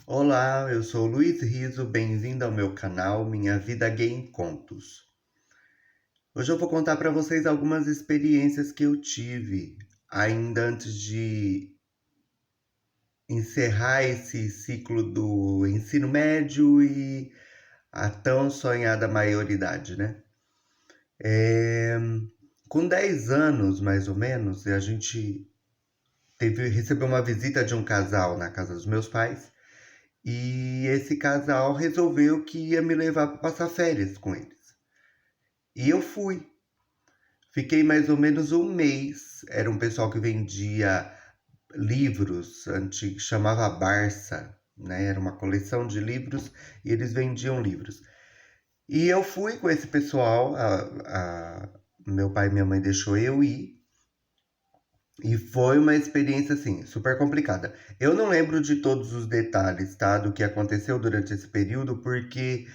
Olá, eu sou o Luiz Riso, bem-vindo ao meu canal Minha Vida Gay em Contos. Hoje eu vou contar para vocês algumas experiências que eu tive ainda antes de encerrar esse ciclo do ensino médio e a tão sonhada maioridade, né? É, Com 10 anos, mais ou menos, a gente recebeu uma visita de um casal na casa dos meus pais. E esse casal resolveu que ia me levar para passar férias com eles. E eu fui. Fiquei mais ou menos um mês. Era um pessoal que vendia livros, chamava Barça, né? Era uma coleção de livros e eles vendiam livros. E eu fui com esse pessoal, meu pai e minha mãe deixou eu ir. E foi uma experiência, assim, super complicada. Eu não lembro de todos os detalhes, tá? Do que aconteceu durante esse período, porque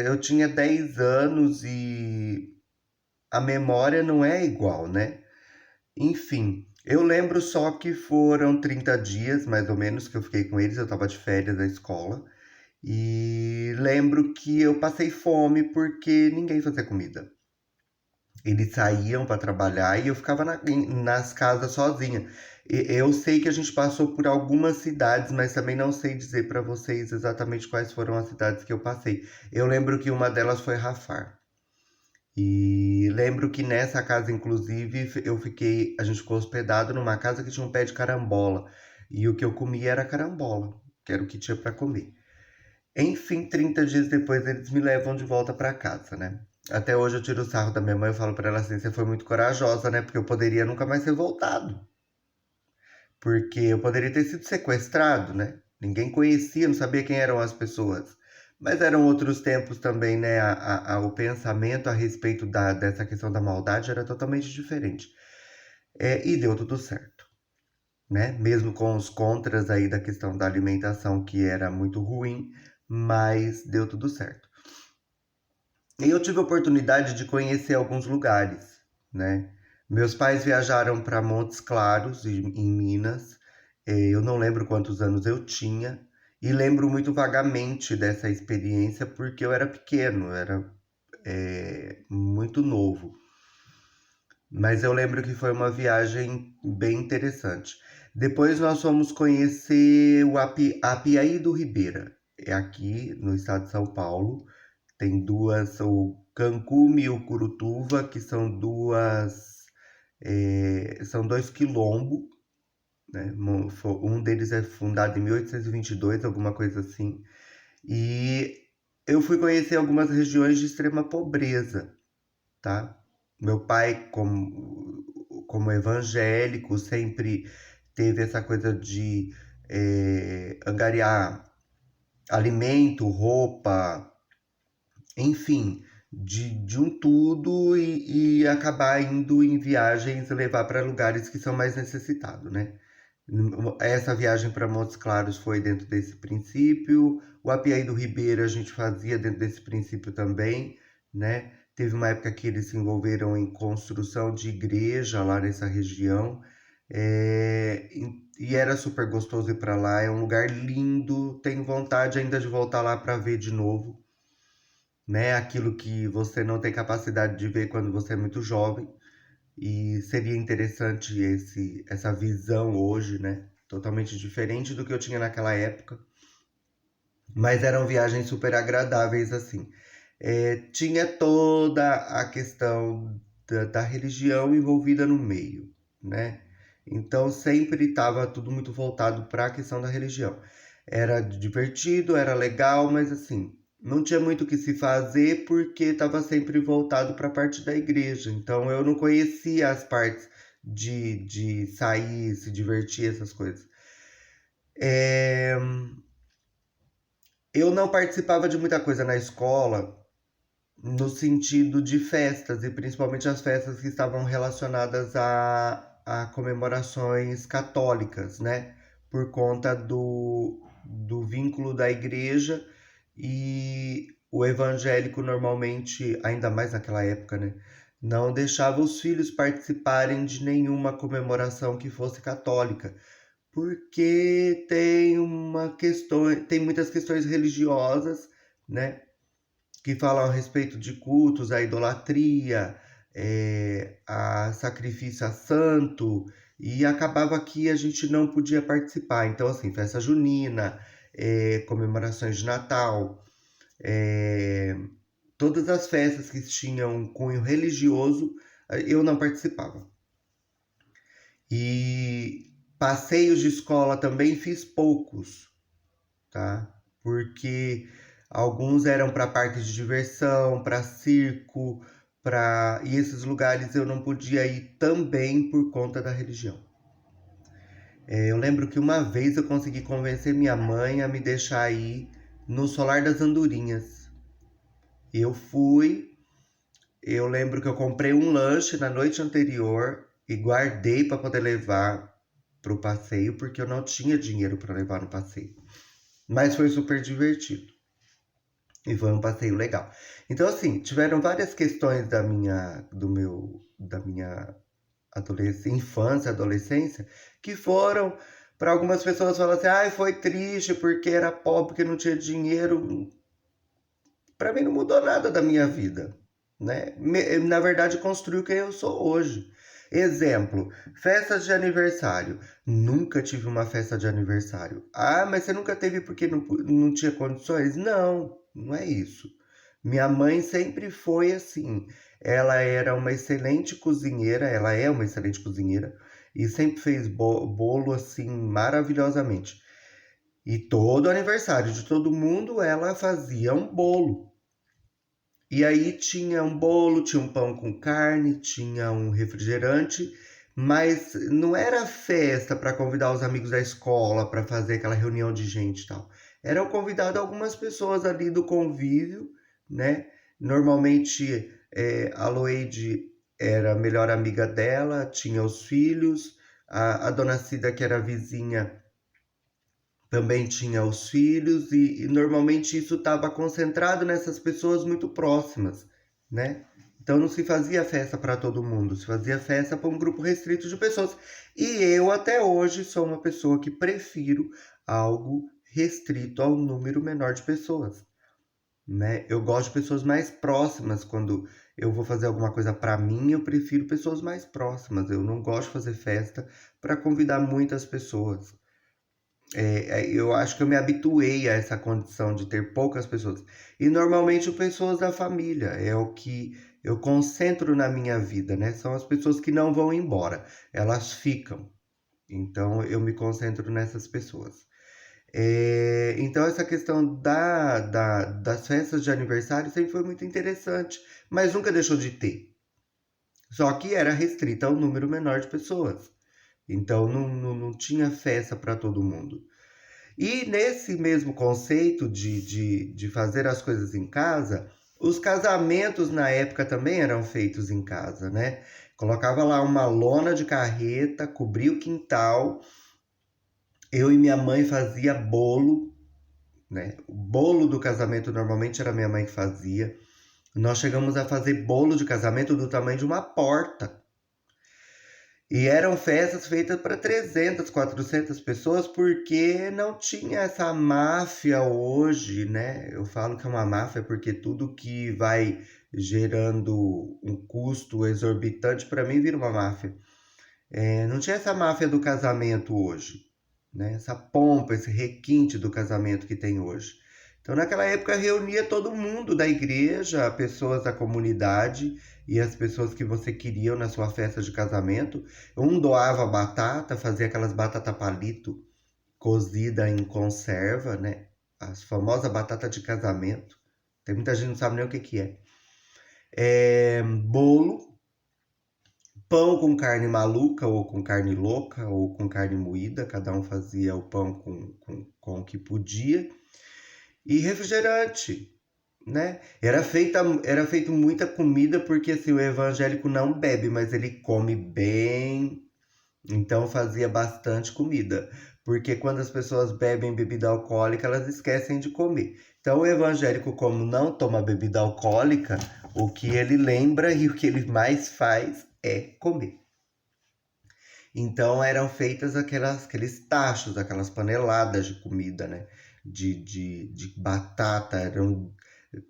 eu tinha 10 anos e a memória não é igual, né? Enfim, eu lembro só que foram 30 dias, mais ou menos, que eu fiquei com eles. Eu tava de férias da escola. E lembro que eu passei fome porque ninguém fazia comida. Eles saíam para trabalhar e eu ficava nas casas sozinha. Eu sei que a gente passou por algumas cidades, mas também não sei dizer para vocês exatamente quais foram as cidades que eu passei. Eu lembro que uma delas foi Rafar. E lembro que nessa casa, inclusive, a gente ficou hospedado numa casa que tinha um pé de carambola. E o que eu comia era carambola, que era o que tinha para comer. Enfim, 30 dias depois eles me levam de volta para casa, né? Até hoje eu tiro o sarro da minha mãe e falo para ela assim: você foi muito corajosa, né? Porque eu poderia nunca mais ter voltado. Porque eu poderia ter sido sequestrado, né? Ninguém conhecia, não sabia quem eram as pessoas. Mas eram outros tempos também, né? O pensamento a respeito dessa questão da maldade era totalmente diferente. E deu tudo certo, né? Mesmo com os contras aí da questão da alimentação, que era muito ruim, mas deu tudo certo. E eu tive a oportunidade de conhecer alguns lugares, né? Meus pais viajaram para Montes Claros, em Minas. Eu não lembro quantos anos eu tinha, e lembro muito vagamente dessa experiência porque eu era pequeno, muito novo. Mas eu lembro que foi uma viagem bem interessante. Depois nós fomos conhecer Apiaí do Ribeira, é aqui no estado de São Paulo. Tem duas, o Cancume e o Curutuva, que são são dois quilombos, né? Um deles é fundado em 1822, alguma coisa assim. E eu fui conhecer algumas regiões de extrema pobreza, tá? Meu pai, como evangélico, sempre teve essa coisa de angariar alimento, roupa, enfim, de um tudo e acabar indo em viagens e levar para lugares que são mais necessitados, né? Essa viagem para Montes Claros foi dentro desse princípio. O Apiaí do Ribeiro a gente fazia dentro desse princípio também, né? Teve uma época que eles se envolveram em construção de igreja lá nessa região. E era super gostoso ir para lá. É um lugar lindo. Tenho vontade ainda de voltar lá para ver de novo, né? Aquilo que você não tem capacidade de ver quando você é muito jovem. E seria interessante essa visão hoje, né? Totalmente diferente do que eu tinha naquela época. Mas eram viagens super agradáveis, assim. Tinha toda a questão da religião envolvida no meio, né? Então sempre estava tudo muito voltado para a questão da religião. Era divertido, era legal, mas assim, não tinha muito o que se fazer porque estava sempre voltado para a parte da igreja. Então eu não conhecia as partes de sair, se divertir, essas coisas. É, Eu não participava de muita coisa na escola, no sentido de festas, e principalmente as festas que estavam relacionadas a comemorações católicas, né? Por conta do vínculo da igreja e o evangélico normalmente, ainda mais naquela época, né? Não deixava os filhos participarem de nenhuma comemoração que fosse católica, porque tem muitas questões religiosas, né, que falam a respeito de cultos, a idolatria, a sacrifício a santo, e acabava que a gente não podia participar. Então, assim, festa junina, comemorações de Natal, eh, todas as festas que tinham cunho religioso, eu não participava. E passeios de escola também fiz poucos, tá? Porque alguns eram para parque de diversão, para circo, e esses lugares eu não podia ir também por conta da religião. Eu lembro que uma vez eu consegui convencer minha mãe a me deixar ir no Solar das Andorinhas. Eu fui, eu lembro que eu comprei um lanche na noite anterior e guardei para poder levar para o passeio, porque eu não tinha dinheiro para levar no passeio. Mas foi super divertido. E foi um passeio legal. Então, assim, tiveram várias questões da minha infância, adolescência, que foram, para algumas pessoas, falam assim, ah, foi triste porque era pobre, porque não tinha dinheiro. Para mim não mudou nada da minha vida, né? Na verdade, construiu quem eu sou hoje. Exemplo, festas de aniversário. Nunca tive uma festa de aniversário. Ah, mas você nunca teve porque não tinha condições? Não, não é isso. Minha mãe sempre foi assim. Ela era uma excelente cozinheira, ela é uma excelente cozinheira e sempre fez bolo assim maravilhosamente. E todo aniversário de todo mundo ela fazia um bolo. E aí tinha um bolo, tinha um pão com carne, tinha um refrigerante, mas não era festa para convidar os amigos da escola para fazer aquela reunião de gente e tal. Eram convidadas algumas pessoas ali do convívio, né? Normalmente a Loide era a melhor amiga dela, tinha os filhos, a dona Cida, que era vizinha, também tinha os filhos, e normalmente isso estava concentrado nessas pessoas muito próximas, né? Então não se fazia festa para todo mundo, se fazia festa para um grupo restrito de pessoas. E eu até hoje sou uma pessoa que prefiro algo restrito ao número menor de pessoas, né? Eu gosto de pessoas mais próximas. Quando eu vou fazer alguma coisa para mim, eu prefiro pessoas mais próximas. Eu não gosto de fazer festa para convidar muitas pessoas. Eu acho que eu me habituei a essa condição de ter poucas pessoas. E normalmente pessoas da família, é o que eu concentro na minha vida, né? São as pessoas que não vão embora, elas ficam. Então eu me concentro nessas pessoas. Então essa questão das festas de aniversário sempre foi muito interessante, mas nunca deixou de ter. Só que era restrita a um número menor de pessoas. Então não tinha festa para todo mundo. E nesse mesmo conceito de fazer as coisas em casa, os casamentos na época também eram feitos em casa, né? Colocava lá uma lona de carreta, cobria o quintal. Eu e minha mãe fazia bolo, né? O bolo do casamento normalmente era minha mãe que fazia. Nós chegamos a fazer bolo de casamento do tamanho de uma porta. E eram festas feitas para 300, 400 pessoas, porque não tinha essa máfia hoje, né? Eu falo que é uma máfia porque tudo que vai gerando um custo exorbitante, para mim, vira uma máfia. Não tinha essa máfia do casamento hoje, né? Essa pompa, esse requinte do casamento que tem hoje. Então, naquela época, reunia todo mundo da igreja, pessoas da comunidade e as pessoas que você queria na sua festa de casamento. Um doava batata, fazia aquelas batata palito cozida em conserva, né? As famosas batata de casamento. Tem muita gente que não sabe nem o que que é. Bolo, pão com carne maluca ou com carne louca ou com carne moída. Cada um fazia o pão com o que podia. E refrigerante, né? Era feito muita comida porque assim, o evangélico não bebe, mas ele come bem. Então fazia bastante comida, porque quando as pessoas bebem bebida alcoólica, elas esquecem de comer. Então o evangélico, como não toma bebida alcoólica, o que ele lembra e o que ele mais faz é comer. Então eram feitas aqueles tachos, aquelas paneladas de comida, né? De batata.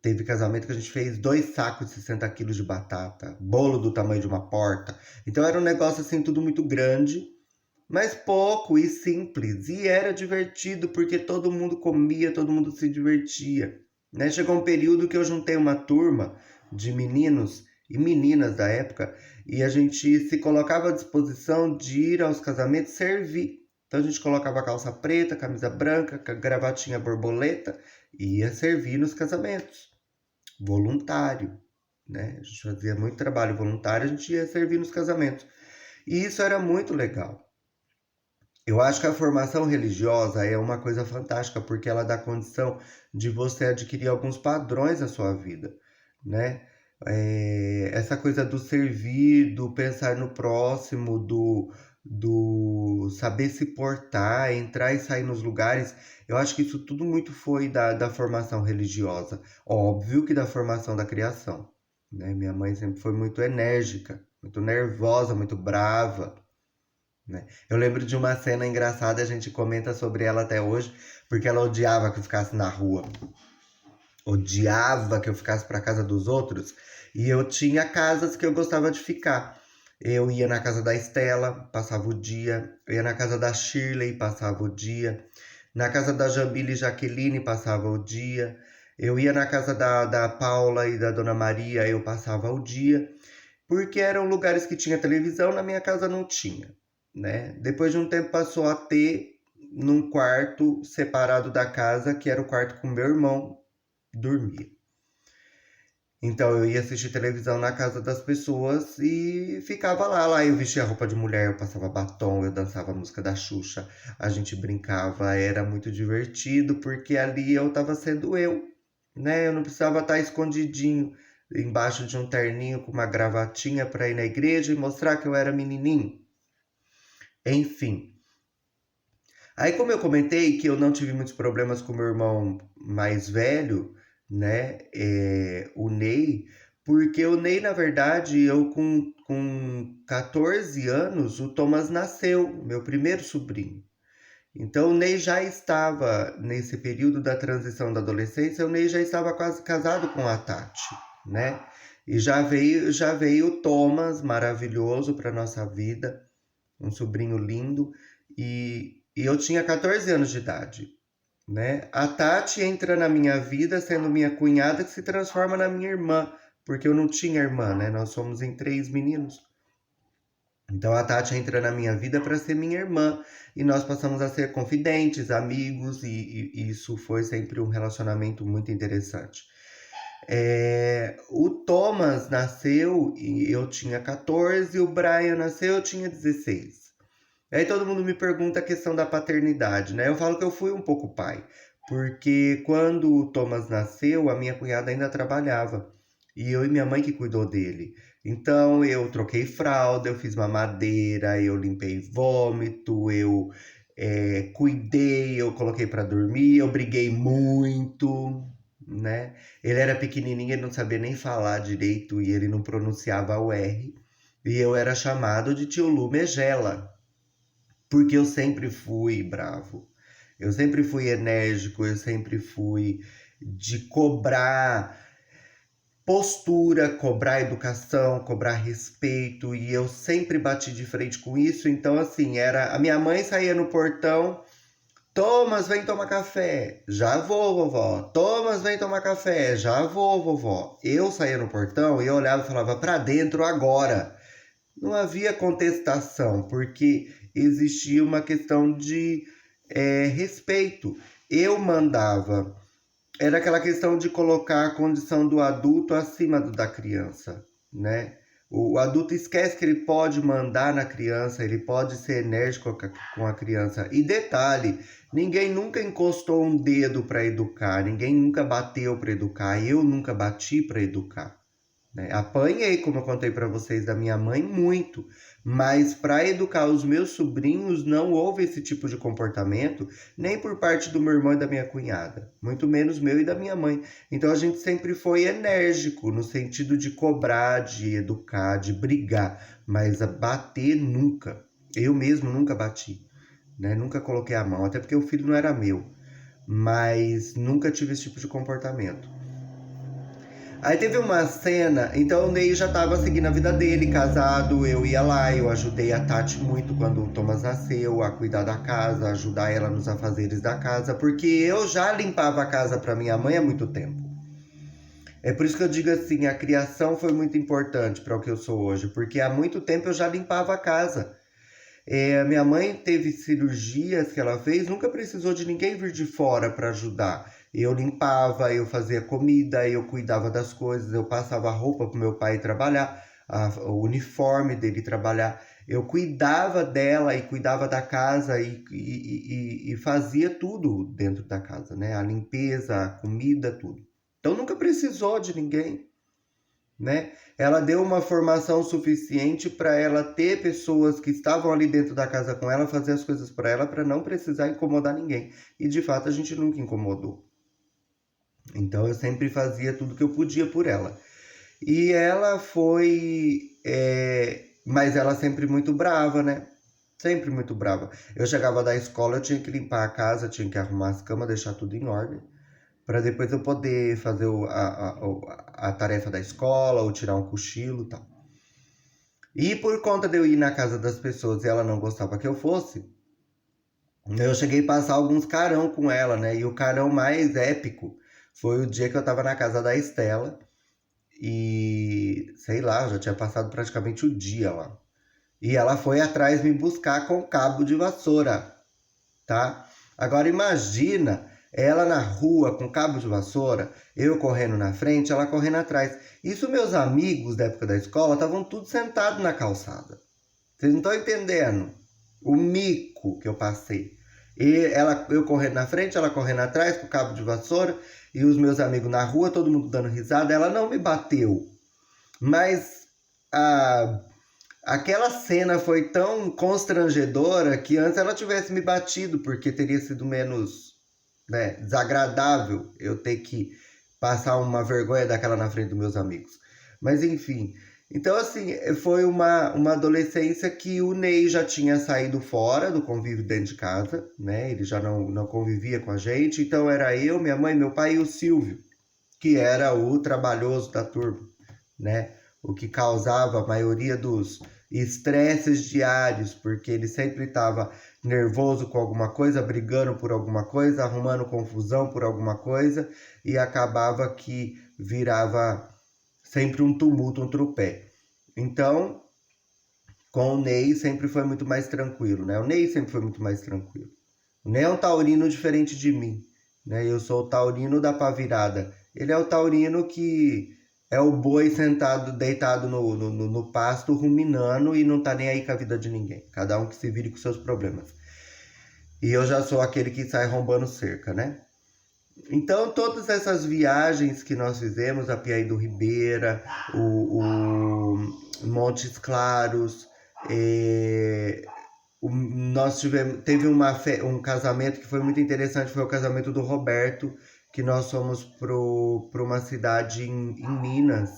Teve casamento que a gente fez 2 sacos de 60 quilos de batata, bolo do tamanho de uma porta. Então era um negócio assim, tudo muito grande, mas pouco e simples. E era divertido porque todo mundo comia, todo mundo se divertia. Né? Chegou um período que eu juntei uma turma de meninos e meninas da época e a gente se colocava à disposição de ir aos casamentos servir. Então a gente colocava calça preta, camisa branca, gravatinha borboleta e ia servir nos casamentos. Voluntário, né? A gente fazia muito trabalho voluntário, a gente ia servir nos casamentos. E isso era muito legal. Eu acho que a formação religiosa é uma coisa fantástica, porque ela dá condição de você adquirir alguns padrões na sua vida, né? Essa coisa do servir, do pensar no próximo, do saber se portar, entrar e sair nos lugares, eu acho que isso tudo muito foi da formação religiosa. Óbvio que da formação da criação, né? Minha mãe sempre foi muito enérgica, muito nervosa, muito brava, né? Eu lembro de uma cena engraçada, a gente comenta sobre ela até hoje, porque ela odiava que eu ficasse na rua, odiava que eu ficasse para casa dos outros, e eu tinha casas que eu gostava de ficar. Eu ia na casa da Estela, passava o dia, eu ia na casa da Shirley, passava o dia, na casa da Jambile e Jaqueline, passava o dia, eu ia na casa da Paula e da Dona Maria, eu passava o dia, porque eram lugares que tinha televisão, na minha casa não tinha, né? Depois de um tempo passou a ter num quarto separado da casa, que era o quarto com meu irmão dormia. Então eu ia assistir televisão na casa das pessoas e ficava lá. Lá eu vestia roupa de mulher, eu passava batom, eu dançava a música da Xuxa, a gente brincava, era muito divertido, porque ali eu estava sendo eu, né? Eu não precisava estar escondidinho embaixo de um terninho com uma gravatinha para ir na igreja e mostrar que eu era menininho. Enfim. Aí, como eu comentei que eu não tive muitos problemas com meu irmão mais velho, né, o Ney, porque o Ney, na verdade, eu com 14 anos, o Thomas nasceu, meu primeiro sobrinho. Então, o Ney já estava, nesse período da transição da adolescência, o Ney já estava quase casado com a Tati, né? E já veio o Thomas, maravilhoso para nossa vida, um sobrinho lindo, e eu tinha 14 anos de idade, né? A Tati entra na minha vida sendo minha cunhada que se transforma na minha irmã, porque eu não tinha irmã, né? Nós somos em 3 meninos. Então a Tati entra na minha vida para ser minha irmã e nós passamos a ser confidentes, amigos e isso foi sempre um relacionamento muito interessante. O Thomas nasceu e eu tinha 14, o Brian nasceu eu tinha 16. Aí todo mundo me pergunta a questão da paternidade, né? Eu falo que eu fui um pouco pai, porque quando o Thomas nasceu, a minha cunhada ainda trabalhava, e eu e minha mãe que cuidou dele. Então eu troquei fralda, eu fiz mamadeira, eu limpei vômito, eu cuidei, eu coloquei para dormir, eu briguei muito, né? Ele era pequenininho, ele não sabia nem falar direito e ele não pronunciava o R. E eu era chamado de tio Lu Megela. Porque eu sempre fui bravo, eu sempre fui enérgico, eu sempre fui de cobrar postura, cobrar educação, cobrar respeito, e eu sempre bati de frente com isso. Então, assim, era a minha mãe saía no portão. Thomas, vem tomar café. Já vou, vovó. Thomas, vem tomar café. Já vou, vovó. Eu saía no portão e eu olhava e falava, pra dentro agora. Não havia contestação, porque existia uma questão de respeito. Eu mandava. Era aquela questão de colocar a condição do adulto acima da criança, né? O adulto esquece que ele pode mandar na criança, ele pode ser enérgico com a criança. E detalhe, ninguém nunca encostou um dedo para educar, ninguém nunca bateu para educar, eu nunca bati para educar, né? Apanhei, como eu contei para vocês, da minha mãe muito, mas para educar os meus sobrinhos não houve esse tipo de comportamento, nem por parte do meu irmão e da minha cunhada, muito menos meu e da minha mãe. Então a gente sempre foi enérgico no sentido de cobrar, de educar, de brigar, mas a bater nunca. Eu mesmo nunca bati, né? Nunca coloquei a mão, até porque o filho não era meu, mas nunca tive esse tipo de comportamento. Aí teve uma cena, então o Ney já tava seguindo a vida dele, casado, eu ia lá, eu ajudei a Tati muito quando o Thomas nasceu, a cuidar da casa, a ajudar ela nos afazeres da casa, porque eu já limpava a casa para minha mãe há muito tempo. É por isso que eu digo assim, a criação foi muito importante para o que eu sou hoje, porque há muito tempo eu já limpava a casa. Minha mãe teve cirurgias que ela fez, nunca precisou de ninguém vir de fora para ajudar. Eu limpava, eu fazia comida, eu cuidava das coisas, eu passava roupa para meu pai trabalhar, o uniforme dele trabalhar. Eu cuidava dela e cuidava da casa e fazia tudo dentro da casa, né? A limpeza, a comida, tudo. Então nunca precisou de ninguém, né? Ela deu uma formação suficiente para ela ter pessoas que estavam ali dentro da casa com ela, fazer as coisas para não precisar incomodar ninguém. E de fato a gente nunca incomodou. Então eu sempre fazia tudo que eu podia por ela. E ela foi. Mas ela sempre muito brava, né? Sempre muito brava. Eu chegava da escola, eu tinha que limpar a casa, tinha que arrumar as camas, deixar tudo em ordem para depois eu poder fazer a tarefa da escola ou tirar um cochilo e tal. E por conta de eu ir na casa das pessoas e ela não gostava que eu fosse, eu cheguei a passar alguns carão com ela, né? E o carão mais épico foi o dia que eu tava na casa da Estela e, sei lá, já tinha passado praticamente o dia lá. E ela foi atrás me buscar com cabo de vassoura, tá? Agora imagina ela na rua com cabo de vassoura, eu correndo na frente, ela correndo atrás. Isso meus amigos da época da escola estavam tudo sentados na calçada. Vocês não estão entendendo o mico que eu passei. Eu correndo na frente, ela correndo atrás com cabo de vassoura e os meus amigos na rua, todo mundo dando risada. Ela não me bateu, mas a aquela cena foi tão constrangedora que antes ela tivesse me batido, porque teria sido menos, né, desagradável eu ter que passar uma vergonha daquela na frente dos meus amigos. Mas enfim, então assim, foi uma adolescência que o Ney já tinha saído fora do convívio dentro de casa, né? Ele já não convivia com a gente, então era eu, minha mãe, meu pai e o Silvio, que era o trabalhoso da turma, né? O que causava a maioria dos estresses diários, porque ele sempre estava nervoso com alguma coisa, brigando por alguma coisa, arrumando confusão por alguma coisa, e acabava que virava sempre um tumulto, um tropé. Então, com o Ney sempre foi muito mais tranquilo, né? O Ney sempre foi muito mais tranquilo. O Ney é um taurino diferente de mim, né? Eu sou o taurino da pá virada. Ele é o taurino que é o boi sentado, deitado no pasto, ruminando e não tá nem aí com a vida de ninguém. Cada um que se vire com seus problemas. E eu já sou aquele que sai rombando cerca, né? Então, todas essas viagens que nós fizemos, a Piaí do Ribeira, o Montes Claros, nós teve um casamento que foi muito interessante, foi o casamento do Roberto, que nós fomos para uma cidade em Minas,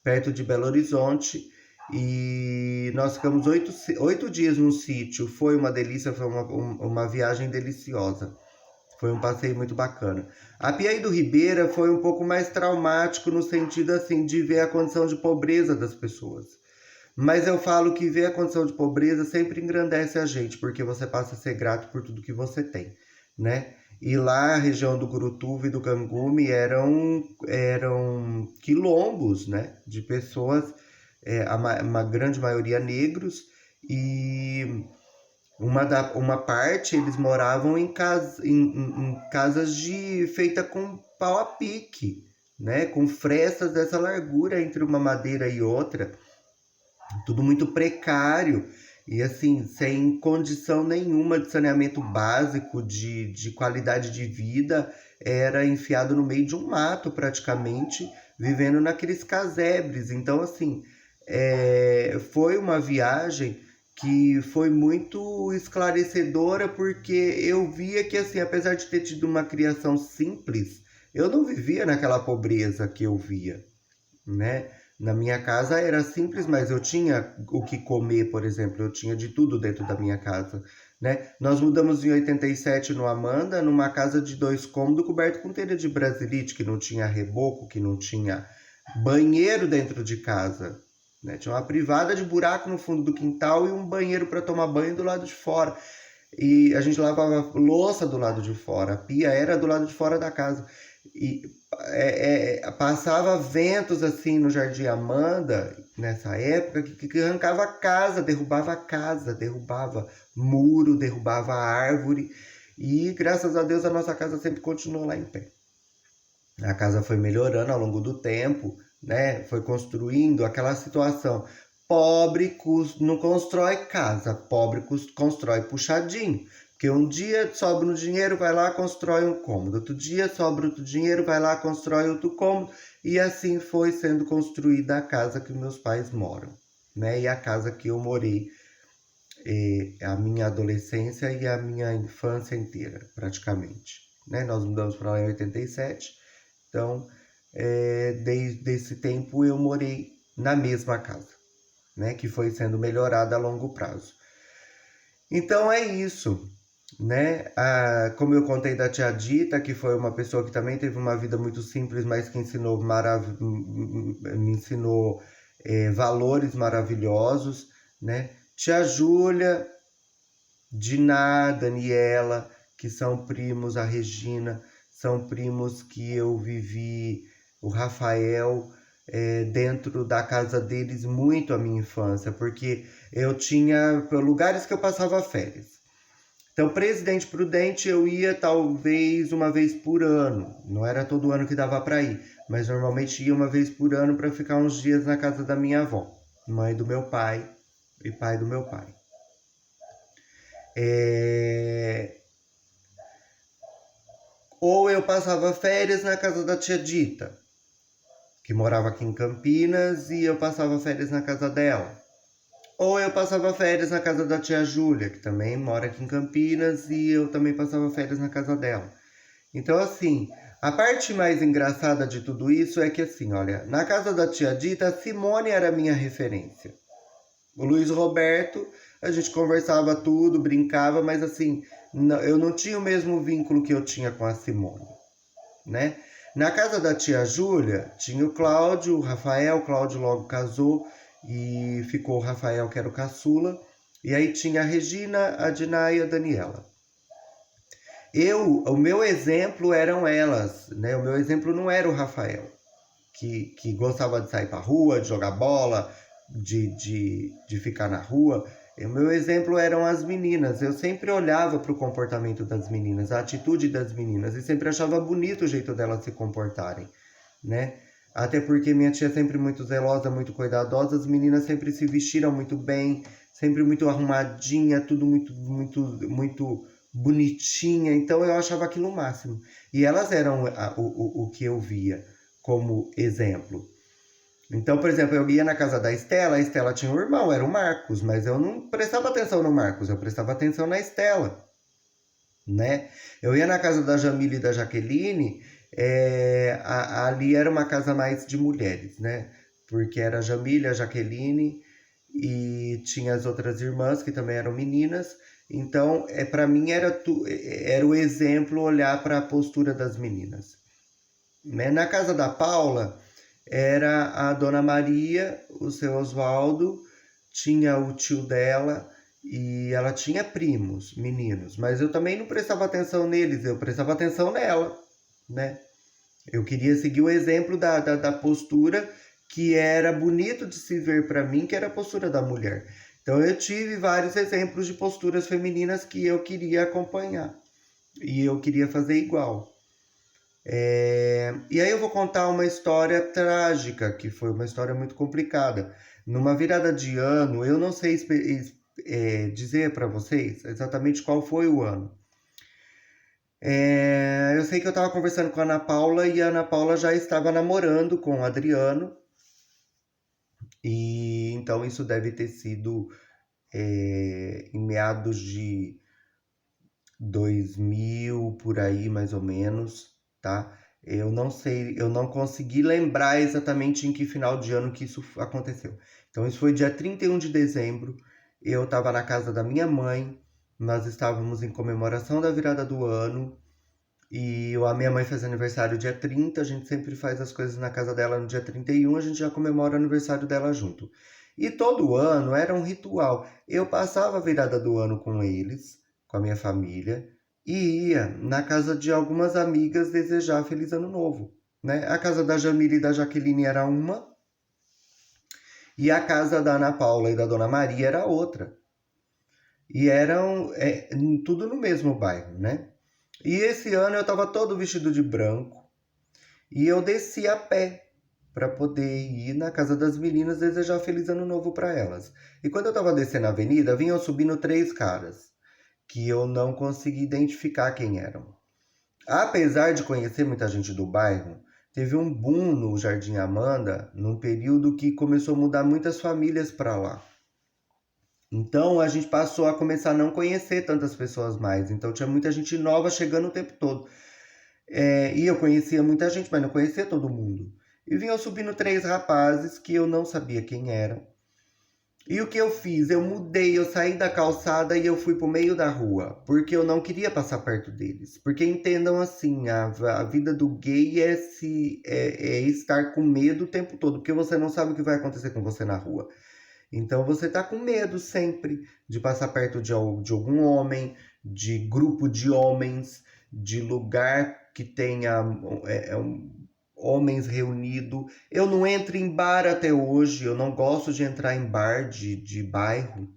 perto de Belo Horizonte, e nós ficamos 8 dias no sítio. Foi uma delícia, foi uma viagem deliciosa. Foi um passeio muito bacana. A Piaí do Ribeira foi um pouco mais traumático no sentido assim de ver a condição de pobreza das pessoas. Mas eu falo que ver a condição de pobreza sempre engrandece a gente, porque você passa a ser grato por tudo que você tem, né? E lá a região do Gurutuva e do Gangume eram quilombos, né? De pessoas, uma grande maioria negros, e uma parte eles moravam em casas feita com pau a pique, né? Com frestas dessa largura entre uma madeira e outra, tudo muito precário e assim, sem condição nenhuma de saneamento básico, de qualidade de vida, era enfiado no meio de um mato praticamente, vivendo naqueles casebres. Então, assim, foi uma viagem que foi muito esclarecedora, porque eu via que, assim, apesar de ter tido uma criação simples, eu não vivia naquela pobreza que eu via, né? Na minha casa era simples, mas eu tinha o que comer, por exemplo, eu tinha de tudo dentro da minha casa, né? Nós mudamos em 87 no Amanda, numa casa de 2 cômodos, coberto com telha de brasilite, que não tinha reboco, que não tinha banheiro dentro de casa, né? Tinha uma privada de buraco no fundo do quintal e um banheiro para tomar banho do lado de fora. E a gente lavava louça do lado de fora, a pia era do lado de fora da casa. E passava ventos assim no Jardim Amanda, nessa época, que arrancava a casa, derrubava muro, derrubava árvore. E graças a Deus a nossa casa sempre continuou lá em pé. A casa foi melhorando ao longo do tempo, né? Foi construindo aquela situação. Pobre não constrói casa, pobre constrói puxadinho. Porque um dia sobra um dinheiro, vai lá, constrói um cômodo. Outro dia sobra outro dinheiro, vai lá, constrói outro cômodo. E assim foi sendo construída a casa que meus pais moram, né? E a casa que eu morei a minha adolescência e a minha infância inteira, praticamente. Né? Nós mudamos para lá em 87, então desde esse tempo eu morei na mesma casa, né? Que foi sendo melhorada a longo prazo. Então é isso, né? Como eu contei da tia Dita, que foi uma pessoa que também teve uma vida muito simples, mas que me ensinou valores maravilhosos, né? Tia Júlia, Diná, Daniela, que são primos, a Regina, são primos que eu vivi, o Rafael, dentro da casa deles muito a minha infância, porque eu tinha lugares que eu passava férias. Então, Presidente Prudente eu ia talvez uma vez por ano, não era todo ano que dava para ir, mas normalmente ia uma vez por ano para ficar uns dias na casa da minha avó, mãe do meu pai e pai do meu pai. Ou eu passava férias na casa da tia Dita, que morava aqui em Campinas, e eu passava férias na casa dela. Ou eu passava férias na casa da tia Júlia, que também mora aqui em Campinas, e eu também passava férias na casa dela. Então, assim, a parte mais engraçada de tudo isso é que, assim, olha, na casa da tia Dita, a Simone era a minha referência. O Luiz Roberto, a gente conversava tudo, brincava, mas assim, eu não tinha o mesmo vínculo que eu tinha com a Simone, né? Na casa da tia Júlia, tinha o Cláudio, o Rafael, o Cláudio logo casou e ficou o Rafael, que era o caçula, e aí tinha a Regina, a Diná e a Daniela. O meu exemplo eram elas, né? O meu exemplo não era o Rafael, que gostava de sair pra rua, de jogar bola, de ficar na rua. O meu exemplo eram as meninas. Eu sempre olhava para o comportamento das meninas, a atitude das meninas, e sempre achava bonito o jeito delas se comportarem, né? Até porque minha tia é sempre muito zelosa, muito cuidadosa, as meninas sempre se vestiram muito bem, sempre muito arrumadinha, tudo muito bonitinha. Então eu achava aquilo o máximo. E elas eram o que eu via como exemplo. Então, por exemplo, eu ia na casa da Estela, a Estela tinha um irmão, era o Marcos, mas eu não prestava atenção no Marcos, eu prestava atenção na Estela, né? Eu ia na casa da Jamila e da Jaqueline, ali era uma casa mais de mulheres, né? Porque era a Jamila, a Jaqueline e tinha as outras irmãs que também eram meninas. Então, para mim era o exemplo olhar para a postura das meninas. Né? Na casa da Paula, era a Dona Maria, o seu Oswaldo, tinha o tio dela e ela tinha primos, meninos, mas eu também não prestava atenção neles, eu prestava atenção nela, né? Eu queria seguir o exemplo da postura que era bonito de se ver para mim, que era a postura da mulher. Então eu tive vários exemplos de posturas femininas que eu queria acompanhar e eu queria fazer igual. E aí eu vou contar uma história trágica, que foi uma história muito complicada. Numa virada de ano, eu não sei dizer para vocês exatamente qual foi o ano. Eu sei que eu estava conversando com a Ana Paula e a Ana Paula já estava namorando com o Adriano. E então isso deve ter sido em meados de 2000, por aí mais ou menos, tá? Eu não sei, eu não consegui lembrar exatamente em que final de ano que isso aconteceu. Então, isso foi dia 31 de dezembro. Eu estava na casa da minha mãe, nós estávamos em comemoração da virada do ano. E a minha mãe fez aniversário dia 30, a gente sempre faz as coisas na casa dela no dia 31, a gente já comemora o aniversário dela junto. E todo ano era um ritual. Eu passava a virada do ano com eles, com a minha família, e ia na casa de algumas amigas desejar Feliz Ano Novo. Né? A casa da Jamila e da Jaqueline era uma, e a casa da Ana Paula e da Dona Maria era outra. E eram tudo no mesmo bairro, né? E esse ano eu estava todo vestido de branco e eu desci a pé para poder ir na casa das meninas desejar feliz ano novo para elas. E quando eu estava descendo a avenida, vinham subindo três caras que eu não consegui identificar quem eram. Apesar de conhecer muita gente do bairro, teve um boom no Jardim Amanda num período que começou a mudar muitas famílias para lá. Então a gente passou a começar a não conhecer tantas pessoas mais. Então tinha muita gente nova chegando o tempo todo. E eu conhecia muita gente, mas não conhecia todo mundo. E vinham subindo três rapazes que eu não sabia quem eram. E o que eu fiz? Eu mudei, eu saí da calçada e eu fui pro meio da rua, porque eu não queria passar perto deles. Porque entendam assim, a vida do gay é estar com medo o tempo todo, porque você não sabe o que vai acontecer com você na rua. Então você tá com medo sempre de passar perto de algum homem, de grupo de homens, de lugar que tenha homens reunidos. Eu não entro em bar até hoje, eu não gosto de entrar em bar de bairro,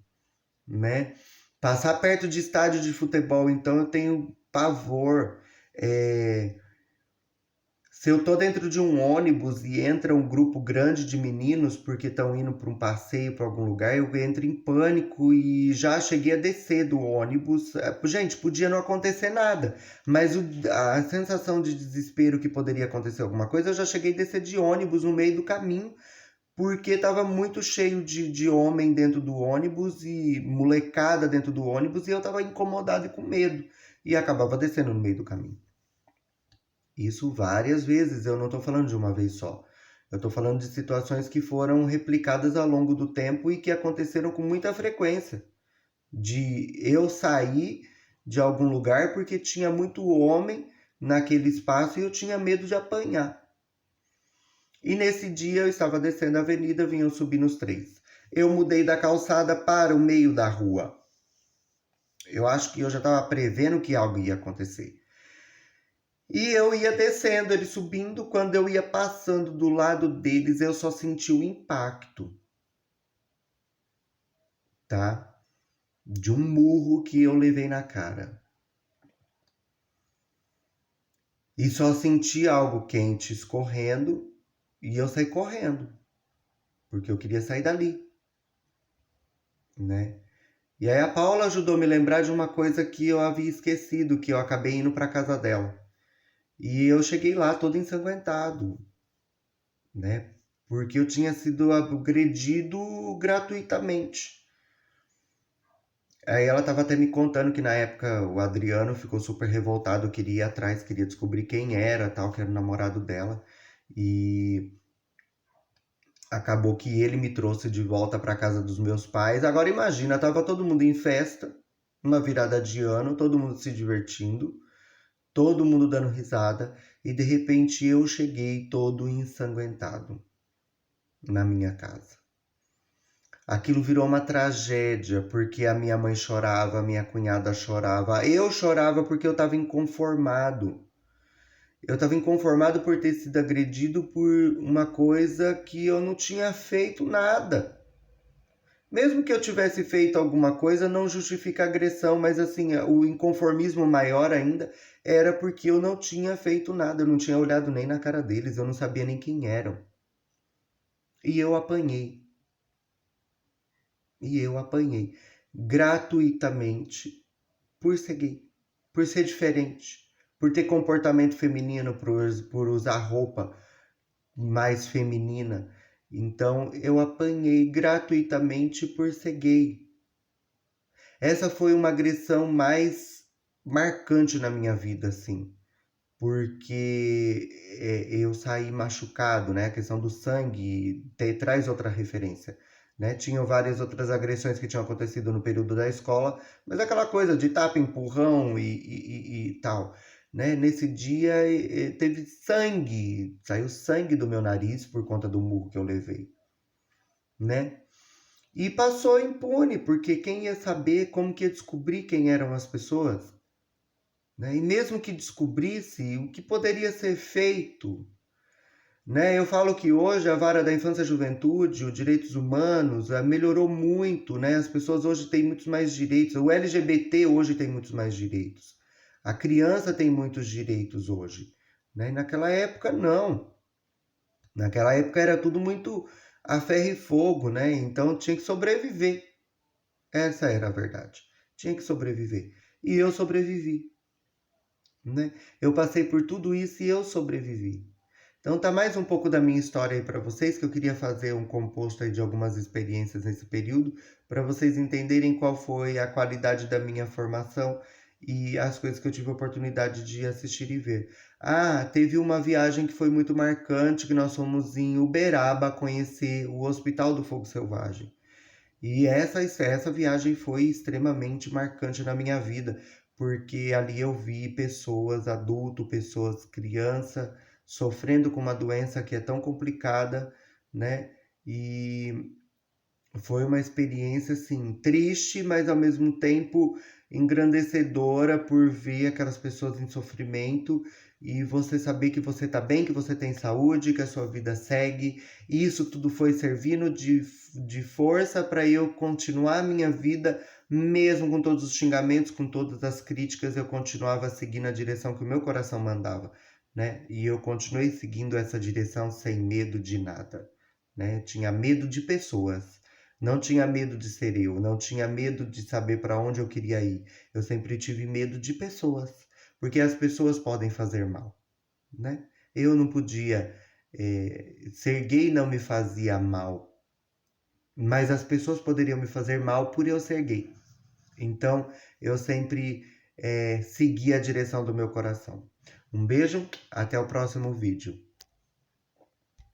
né? Passar perto de estádio de futebol, então eu tenho pavor. É, Se eu tô dentro de um ônibus e entra um grupo grande de meninos porque estão indo para um passeio para algum lugar, eu entro em pânico e já cheguei a descer do ônibus. Gente, podia não acontecer nada, mas a sensação de desespero que poderia acontecer alguma coisa, eu já cheguei a descer de ônibus no meio do caminho porque estava muito cheio de homem dentro do ônibus e molecada dentro do ônibus e eu estava incomodado e com medo e acabava descendo no meio do caminho. Isso várias vezes, eu não estou falando de uma vez só. Eu estou falando de situações que foram replicadas ao longo do tempo e que aconteceram com muita frequência. De eu sair de algum lugar porque tinha muito homem naquele espaço e eu tinha medo de apanhar. E nesse dia eu estava descendo a avenida, vinham subindo os três. Eu mudei da calçada para o meio da rua. Eu acho que eu já estava prevendo que algo ia acontecer. E eu ia descendo, eles subindo. Quando eu ia passando do lado deles, eu só senti o impacto, tá? De um murro que eu levei na cara. E só senti algo quente escorrendo e eu saí correndo, porque eu queria sair dali, né? E aí a Paula ajudou a me lembrar de uma coisa que eu havia esquecido, que eu acabei indo para casa dela. E eu cheguei lá todo ensanguentado, né? Porque eu tinha sido agredido gratuitamente. Aí ela estava até me contando que na época o Adriano ficou super revoltado, queria ir atrás, queria descobrir quem era, tal, que era o namorado dela. E acabou que ele me trouxe de volta para casa dos meus pais. Agora imagina, tava todo mundo em festa, uma virada de ano, todo mundo se divertindo, todo mundo dando risada, e de repente eu cheguei todo ensanguentado na minha casa. Aquilo virou uma tragédia, porque a minha mãe chorava, a minha cunhada chorava. Eu chorava porque eu estava inconformado. Eu estava inconformado por ter sido agredido por uma coisa que eu não tinha feito nada. Mesmo que eu tivesse feito alguma coisa, não justifica a agressão, mas assim, o inconformismo maior ainda era porque eu não tinha feito nada, eu não tinha olhado nem na cara deles, eu não sabia nem quem eram. E eu apanhei. E eu apanhei gratuitamente por ser gay, por ser diferente, por ter comportamento feminino, por usar roupa mais feminina. Então eu apanhei gratuitamente por ser gay. Essa foi uma agressão mais marcante na minha vida, assim. porque eu saí machucado, né? A questão do sangue traz outra referência, né? Tinham várias outras agressões que tinham acontecido no período da escola, mas aquela coisa de tapa, empurrão e tal, né? Nesse dia teve sangue, saiu sangue do meu nariz por conta do murro que eu levei, né? E passou impune, porque quem ia saber, como que ia descobrir quem eram as pessoas? Né? E mesmo que descobrisse, o que poderia ser feito? Né? Eu falo que hoje a vara da infância e juventude, os direitos humanos, melhorou muito, né? As pessoas hoje têm muitos mais direitos. O LGBT hoje tem muitos mais direitos. A criança tem muitos direitos hoje, né? E naquela época, não. Naquela época era tudo muito a ferro e fogo, né? Então tinha que sobreviver. Essa era a verdade. Tinha que sobreviver. E eu sobrevivi, né? Eu passei por tudo isso e eu sobrevivi. Então tá mais um pouco da minha história aí para vocês, que eu queria fazer um composto aí de algumas experiências nesse período, para vocês entenderem qual foi a qualidade da minha formação e as coisas que eu tive a oportunidade de assistir e ver. Ah, teve uma viagem que foi muito marcante, que nós fomos em Uberaba conhecer o Hospital do Fogo Selvagem. E essa viagem foi extremamente marcante na minha vida, porque ali eu vi pessoas, adulto, pessoas, criança, sofrendo com uma doença que é tão complicada, né? E foi uma experiência assim triste, mas ao mesmo tempo engrandecedora por ver aquelas pessoas em sofrimento e você saber que você está bem, que você tem saúde, que a sua vida segue. E isso tudo foi servindo de força para eu continuar a minha vida, mesmo com todos os xingamentos, com todas as críticas, eu continuava seguindo a direção que o meu coração mandava, né? E eu continuei seguindo essa direção sem medo de nada, né? Tinha medo de pessoas. Não tinha medo de ser eu, não tinha medo de saber para onde eu queria ir. Eu sempre tive medo de pessoas, porque as pessoas podem fazer mal, né? Eu não podia, ser gay não me fazia mal, mas as pessoas poderiam me fazer mal por eu ser gay. Então, eu sempre segui a direção do meu coração. Um beijo, até o próximo vídeo.